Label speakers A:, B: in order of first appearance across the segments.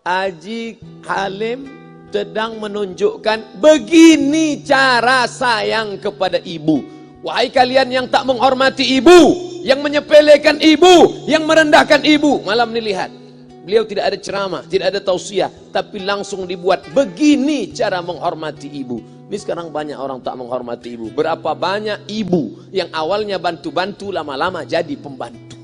A: Haji Halim sedang menunjukkan begini cara sayang kepada ibu. Wahai kalian yang tak menghormati ibu, yang menyepelekan ibu, yang merendahkan ibu. Malam ini lihat, beliau tidak ada ceramah, tidak ada tausiah, tapi langsung dibuat begini cara menghormati ibu. Ini sekarang banyak orang tak menghormati ibu. Berapa banyak ibu yang awalnya bantu-bantu, lama-lama jadi pembantu.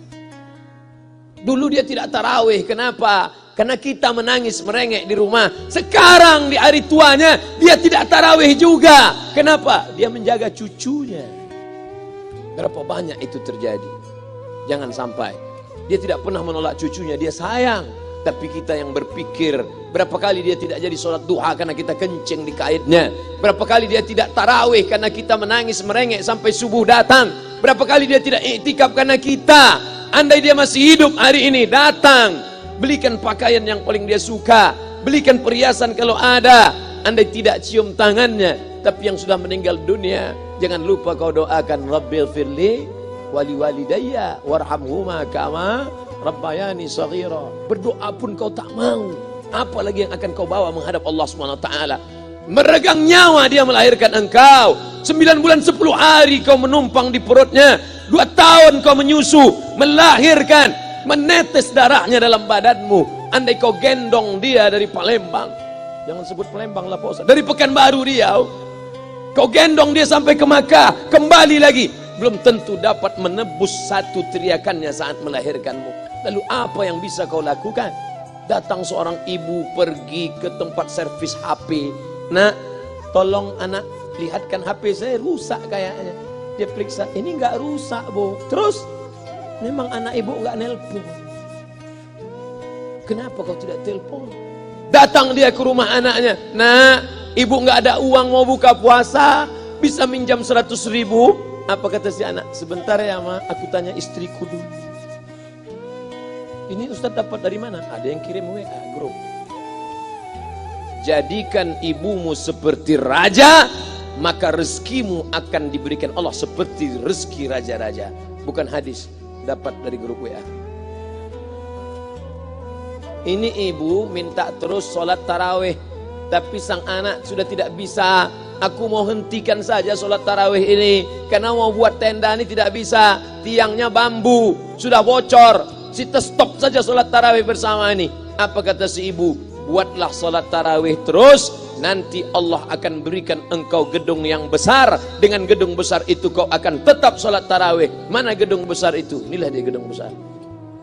A: Dulu dia tidak tarawih, kenapa? Karena kita menangis merengek di rumah. Sekarang di hari tuanya dia tidak tarawih juga. Kenapa? Dia menjaga cucunya. Berapa banyak itu terjadi. Jangan sampai. Dia tidak pernah menolak cucunya, dia sayang. Tapi kita yang berpikir, berapa kali dia tidak jadi sholat duha karena kita kencing di kaitnya. Berapa kali dia tidak tarawih karena kita menangis merengek sampai subuh datang. Berapa kali dia tidak iktikaf karena kita. Andai dia masih hidup hari ini, datang, belikan pakaian yang paling dia suka, belikan perhiasan kalau ada. Andai tidak cium tangannya, tapi yang sudah meninggal dunia, jangan lupa kau doakan, Rabbil firli wali walidayya warhamhuma kama rabbayani shaghira. Berdoa pun kau tak mau, apalagi yang akan kau bawa menghadap Allah SWT. Meregang nyawa dia melahirkan engkau. 9 bulan 10 hari kau menumpang di perutnya. 2 tahun kau menyusu, melahirkan, menetes darahnya dalam badanmu. Andai kau gendong dia dari Palembang, jangan sebut Palembang lah Pak Ustaz, dari Pekanbaru Riau, kau gendong dia sampai ke Makkah, kembali lagi, belum tentu dapat menebus satu teriakannya saat melahirkanmu. Lalu apa yang bisa kau lakukan? Datang seorang ibu pergi ke tempat servis HP. Nak, tolong anak lihatkan HP saya rusak kayaknya. Dia periksa, ini nggak rusak bu. Terus, memang anak ibu nggak nelpon. Kenapa kau tidak telepon? Datang dia ke rumah anaknya. Nah, ibu nggak ada uang mau buka puasa, bisa minjam 100.000. Apa kata si anak? Sebentar ya ma, aku tanya istriku dulu. Ini Ustaz dapat dari mana? Ada yang kirim WA grup. Jadikan ibumu seperti raja, maka rezekimu akan diberikan Allah seperti rezeki raja-raja. Bukan hadis, dapat dari grup WA. Ini ibu minta terus sholat tarawih, tapi sang anak sudah tidak bisa. Aku mau hentikan saja sholat tarawih ini, karena mau buat tenda ini tidak bisa. Tiangnya bambu, sudah bocor. Kita stop saja sholat tarawih bersama ini. Apa kata si ibu? Buatlah sholat tarawih terus, nanti Allah akan berikan engkau gedung yang besar. Dengan gedung besar itu kau akan tetap sholat tarawih. Mana gedung besar itu? Inilah dia gedung besar.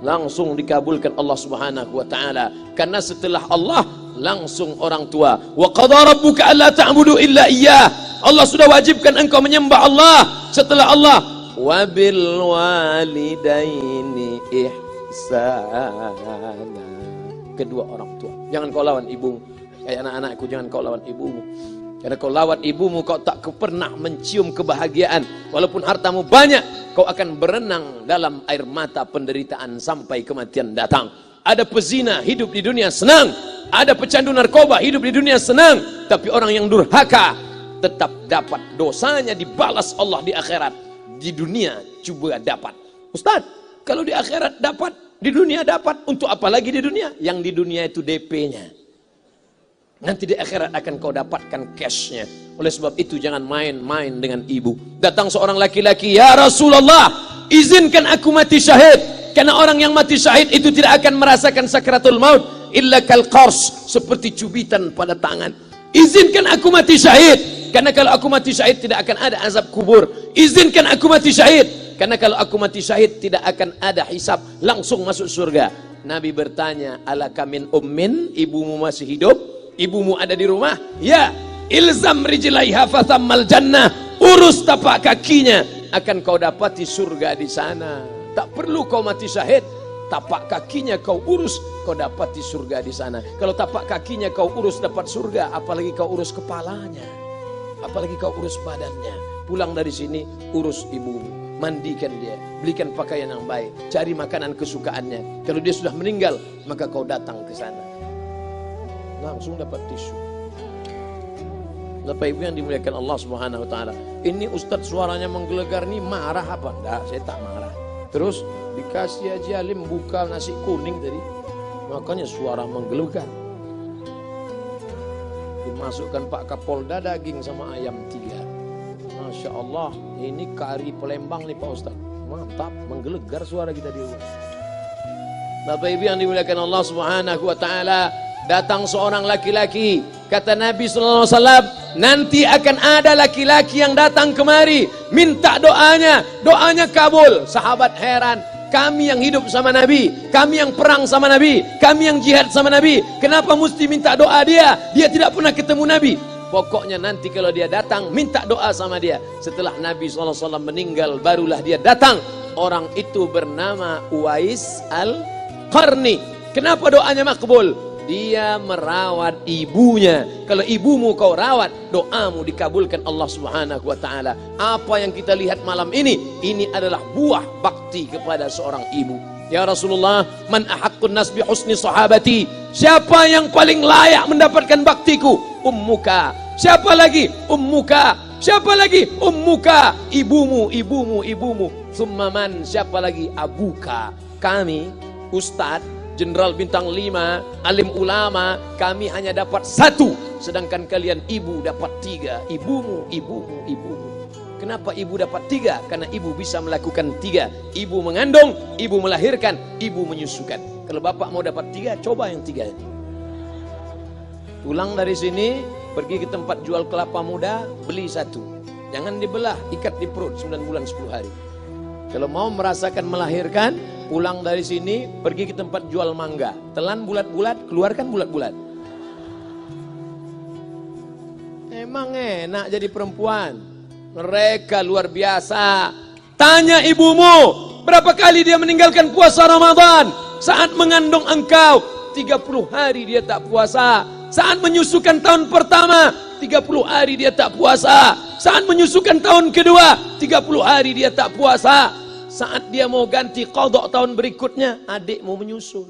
A: Langsung dikabulkan Allah Subhanahu wa taala. Karena setelah Allah langsung orang tua. Wa qadha rabbuka alla ta'budu illa iyyah. Allah sudah wajibkan engkau menyembah Allah. Setelah Allah, wa bil walidaini ihsana. Kedua orang tua. Jangan kau lawan ibumu. Kayak anak-anakku, jangan kau lawan ibumu. Karena kau lawan ibumu, kau tak pernah mencium kebahagiaan. Walaupun hartamu banyak, kau akan berenang dalam air mata penderitaan sampai kematian datang. Ada pezina hidup di dunia senang, ada pecandu narkoba hidup di dunia senang, tapi orang yang durhaka tetap dapat dosanya dibalas Allah di akhirat. Di dunia coba dapat. Ustaz, kalau di akhirat dapat, di dunia dapat, untuk apa lagi di dunia? Yang di dunia itu DP-nya. Nanti di akhirat akan kau dapatkan cashnya. Oleh sebab itu jangan main-main dengan ibu. Datang seorang laki-laki, ya Rasulullah, izinkan aku mati syahid. Karena orang yang mati syahid itu tidak akan merasakan sakratul maut illa kal qars, seperti cubitan pada tangan. Izinkan aku mati syahid, karena kalau aku mati syahid tidak akan ada azab kubur. Izinkan aku mati syahid, karena kalau aku mati syahid tidak akan ada hisab, langsung masuk surga. Nabi bertanya, alaka min ummin, ibumu masih hidup? Ibumu ada di rumah? Ya. Ilzam rijlaiha fathammal jannah, urus tapak kakinya, akan kau dapati surga di sana. Tak perlu kau mati syahid, tapak kakinya kau urus, kau dapati surga di sana. Kalau tapak kakinya kau urus dapat surga, apalagi kau urus kepalanya, apalagi kau urus badannya. Pulang dari sini, urus ibumu, mandikan dia, belikan pakaian yang baik, cari makanan kesukaannya. Kalau dia sudah meninggal, maka kau datang ke sana, langsung dapat tisu. Bapak Ibu yang dimuliakan Allah Subhanahu wa taala. Ini Ustadz suaranya menggelegar nih, marah apa? Enggak, saya tak marah. Terus dikasih Haji Halim buka nasi kuning tadi, makanya suara menggelegar. Dimasukkan Pak Kapolda daging sama ayam 3. Masya Allah, ini kari Palembang nih Pak Ustaz. Mantap, menggelegar suara kita di rumah. Bapak Ibu yang dimuliakan Allah Subhanahu wa taala, datang seorang laki-laki, kata Nabi sallallahu alaihi wasallam, nanti akan ada laki-laki yang datang kemari minta doanya, doanya kabul. Sahabat heran, kami yang hidup sama Nabi, kami yang perang sama Nabi, kami yang jihad sama Nabi, kenapa mesti minta doa dia? Dia tidak pernah ketemu Nabi. Pokoknya nanti kalau dia datang, minta doa sama dia. Setelah Nabi SAW meninggal, barulah dia datang. Orang itu bernama Uwais Al-Qarni. Kenapa doanya makbul? Dia merawat ibunya. Kalau ibumu kau rawat, doamu dikabulkan Allah Subhanahu wa taala. Apa yang kita lihat malam ini adalah buah bakti kepada seorang ibu. Ya Rasulullah, man ahaqqun nas bi husni sahabati? Siapa yang paling layak mendapatkan baktiku? Ummuka. Siapa lagi? Ummuka. Siapa lagi? Ummuka. Ibumu, ibumu, ibumu. Summa man? Siapa lagi? Abuka. Kami, Ustadz, Jenderal Bintang 5, alim ulama, kami hanya dapat 1, sedangkan kalian ibu dapat 3. Ibumu, ibumu, ibumu. Kenapa ibu dapat 3? Karena ibu bisa melakukan 3. Ibu mengandung, ibu melahirkan, ibu menyusukan. Kalau bapak mau dapat 3, coba yang 3 ini. Pulang dari sini, pergi ke tempat jual kelapa muda, beli 1. Jangan dibelah, ikat di perut 9 bulan 10 hari. Kalau mau merasakan melahirkan, pulang dari sini, pergi ke tempat jual mangga. Telan bulat-bulat, keluarkan bulat-bulat. Emang enak jadi perempuan. Mereka luar biasa. Tanya ibumu, berapa kali dia meninggalkan puasa Ramadan? Saat mengandung engkau, 30 hari dia tak puasa. Saat menyusukan tahun pertama, 30 hari dia tak puasa. Saat menyusukan tahun kedua, 30 hari dia tak puasa. Saat dia mau ganti qadha tahun berikutnya, adik mau menyusul.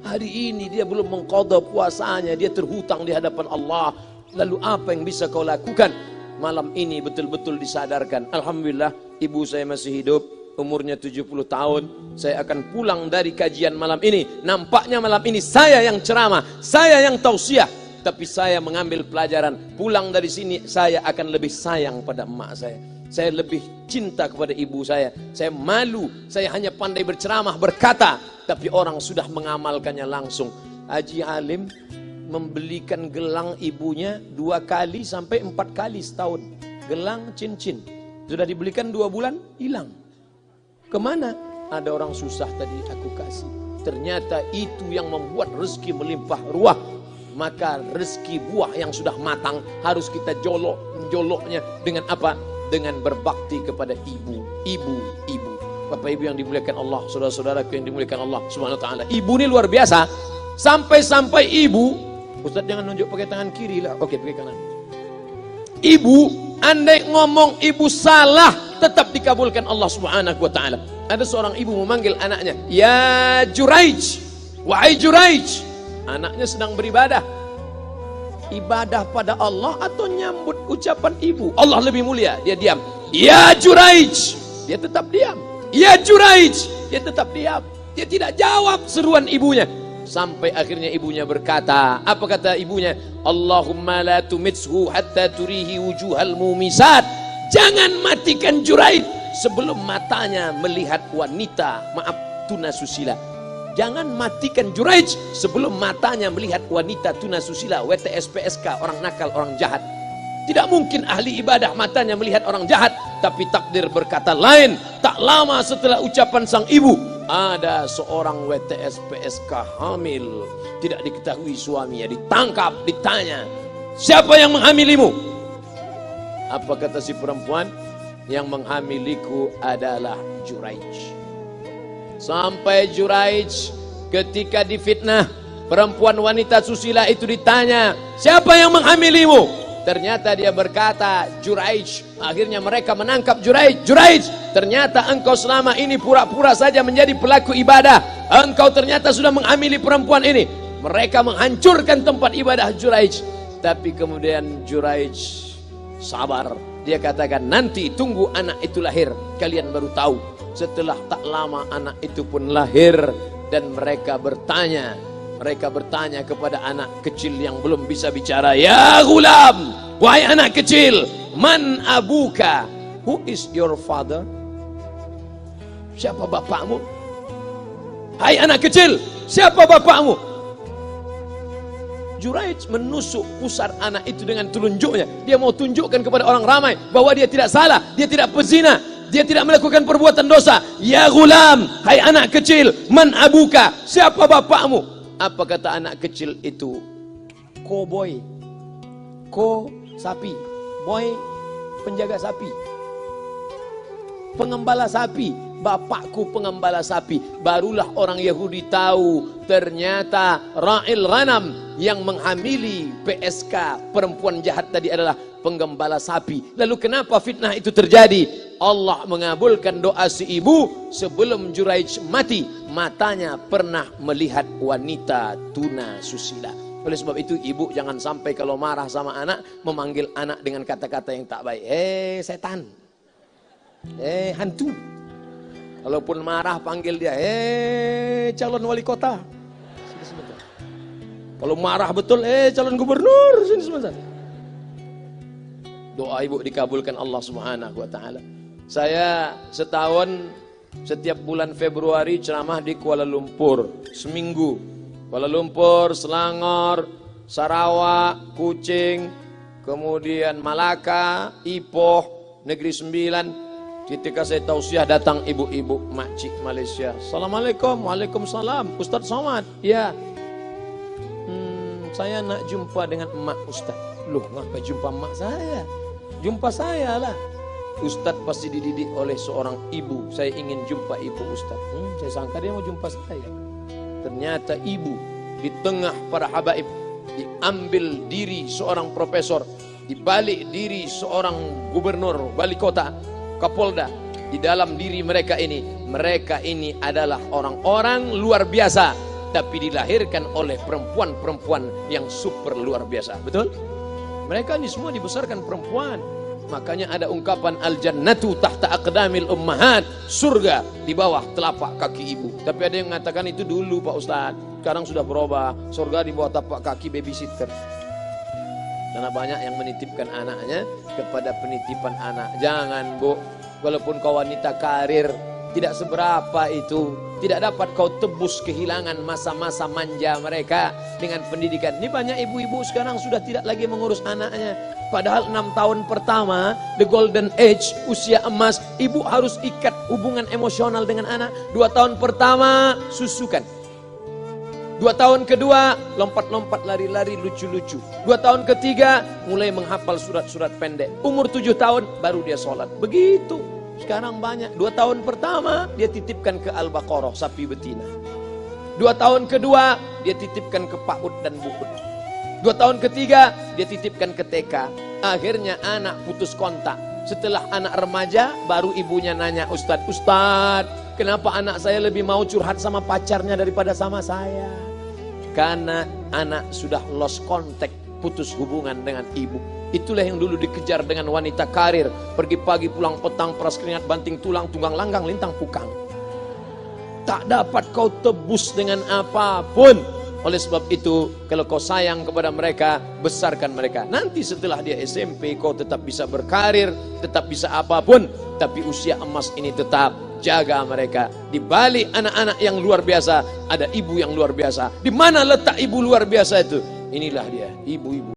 A: Hari ini dia belum mengqadha puasanya, dia terhutang di hadapan Allah. Lalu apa yang bisa kau lakukan? Malam ini betul-betul disadarkan. Alhamdulillah, ibu saya masih hidup, umurnya 70 tahun. Saya akan pulang dari kajian malam ini. Nampaknya malam ini saya yang ceramah, saya yang tausiah. Tapi saya mengambil pelajaran. Pulang dari sini, saya akan lebih sayang pada emak saya. Saya lebih cinta kepada ibu saya. Saya malu, saya hanya pandai berceramah, berkata, tapi orang sudah mengamalkannya langsung. Haji Alim membelikan gelang ibunya 2 kali sampai 4 kali setahun. Gelang cincin. Sudah dibelikan 2 bulan, hilang. Kemana? Ada orang susah tadi aku kasih. Ternyata itu yang membuat rezeki melimpah ruah. Maka rezeki buah yang sudah matang harus kita joloknya dengan apa? Dengan berbakti kepada ibu. Bapak Ibu yang dimuliakan Allah, saudara-saudaraku yang dimuliakan Allah Subhanahu wa taala. Ibu ini luar biasa. Sampai-sampai ibu, Ustaz jangan nunjuk pakai tangan kiri lah. Oke, pakai kanan. Ibu, andai ngomong ibu salah, tetap dikabulkan Allah Subhanahu wa taala. Ada seorang ibu memanggil anaknya, "Ya Juraij, wahai Juraij." Anaknya sedang beribadah. Ibadah pada Allah atau nyambut ucapan ibu? Allah lebih mulia, dia diam. Ya Juraij, dia tetap diam. Ya Juraij, dia tetap diam. Dia tidak jawab seruan ibunya. Sampai akhirnya ibunya berkata, apa kata ibunya? Allahumma la tumitshu hatta turihi wujuhal mumisat. Jangan matikan Juraij sebelum matanya melihat wanita, maaf, tunasusila. Jangan matikan Juraij sebelum matanya melihat wanita tunasusila, WTS PSK, orang nakal, orang jahat. Tidak mungkin ahli ibadah matanya melihat orang jahat. Tapi takdir berkata lain. Tak lama setelah ucapan sang ibu, ada seorang WTS PSK hamil. Tidak diketahui suaminya, ditangkap, ditanya, siapa yang menghamilimu? Apa kata si perempuan? Yang menghamiliku adalah Juraij. Sampai Juraij ketika difitnah, perempuan wanita susila itu ditanya, siapa yang menghamilimu? Ternyata dia berkata, Juraij. Akhirnya mereka menangkap Juraij. Juraij, ternyata engkau selama ini pura-pura saja menjadi pelaku ibadah. Engkau ternyata sudah menghamili perempuan ini. Mereka menghancurkan tempat ibadah Juraij. Tapi kemudian Juraij sabar. Dia katakan, nanti tunggu anak itu lahir, kalian baru tahu. Setelah tak lama anak itu pun lahir. Dan mereka bertanya, Mereka bertanya kepada anak kecil yang belum bisa bicara, "Ya ghulam, wahai anak kecil, man abuka? Who is your father?" Siapa bapakmu? Hai anak kecil, siapa bapakmu? Juraij menusuk pusar anak itu dengan telunjuknya. Dia mau tunjukkan kepada orang ramai bahwa dia tidak salah, dia tidak pezina, dia tidak melakukan perbuatan dosa. Ya ghulam, hai anak kecil, man abuka? Siapa bapakmu? Apa kata anak kecil itu? Ko-boy. Ko sapi, boy penjaga sapi, pengembala sapi. Bapakku pengembala sapi. Barulah orang Yahudi tahu ternyata ra'il ghanam yang menghamili PSK perempuan jahat tadi adalah penggembala sapi. Lalu kenapa fitnah itu terjadi? Allah mengabulkan doa si ibu sebelum Juraij mati. Matanya pernah melihat wanita tuna susila. Oleh sebab itu ibu jangan sampai kalau marah sama anak memanggil anak dengan kata-kata yang tak baik. Setan, hantu. Kalaupun marah panggil dia, calon wali kota. Sini sebentar. Kalau marah betul, calon gubernur. Sini sebentar. Doa ibu dikabulkan Allah Subhanahu wa taala. Saya setahun setiap bulan Februari ceramah di Kuala Lumpur seminggu. Kuala Lumpur, Selangor, Sarawak, Kuching, kemudian Malaka, Ipoh, Negeri Sembilan. Ketika saya tausiah datang ibu-ibu makcik Malaysia. Assalamualaikum. Waalaikumsalam. Ustaz Somad. Ya. Saya nak jumpa dengan emak Ustaz. Loh, ngapa jumpa emak saya? Jumpa saya lah. Ustaz pasti dididik oleh seorang ibu. Saya ingin jumpa ibu Ustaz. Saya sangka dia mau jumpa saya. Ternyata ibu di tengah para habaib, diambil diri seorang profesor, dibalik diri seorang gubernur, wali kota, Kapolda. Di dalam diri mereka ini adalah orang-orang luar biasa, tapi dilahirkan oleh perempuan-perempuan yang super luar biasa. Betul? Mereka ini semua dibesarkan perempuan. Makanya ada ungkapan al-jannatu tahta aqdamil ummahat, surga di bawah telapak kaki ibu. Tapi ada yang mengatakan itu dulu Pak Ustaz, sekarang sudah berubah, surga di bawah tapak kaki babysitter. Karena banyak yang menitipkan anaknya kepada penitipan anak. Jangan bu, walaupun kau wanita karir, tidak seberapa itu. Tidak dapat kau tebus kehilangan masa-masa manja mereka dengan pendidikan. Ini banyak ibu-ibu sekarang sudah tidak lagi mengurus anaknya. Padahal 6 tahun pertama, the golden age, usia emas, ibu harus ikat hubungan emosional dengan anak. 2 tahun pertama, susukan. 2 tahun kedua, lompat-lompat, lari-lari, lucu-lucu. 2 tahun ketiga, mulai menghafal surat-surat pendek. Umur 7 tahun, baru dia sholat. Begitu. Sekarang banyak. 2 tahun pertama, dia titipkan ke Al-Baqarah, sapi betina. 2 tahun kedua, dia titipkan ke PAUD dan BUUD. 2 tahun ketiga, dia titipkan ke TK. Akhirnya anak putus kontak. Setelah anak remaja, baru ibunya nanya, Ustadz, kenapa anak saya lebih mau curhat sama pacarnya daripada sama saya? Karena anak sudah lost contact, putus hubungan dengan ibu. Itulah yang dulu dikejar dengan wanita karir. Pergi pagi pulang petang, peras keringat, banting tulang, tunggang langgang, lintang pukang. Tak dapat kau tebus dengan apapun. Oleh sebab itu, kalau kau sayang kepada mereka, besarkan mereka. Nanti setelah dia SMP, kau tetap bisa berkarir, tetap bisa apapun. Tapi usia emas ini tetap jaga mereka. Di balik anak-anak yang luar biasa, ada ibu yang luar biasa. Di mana letak ibu luar biasa itu? Inilah dia, ibu-ibu.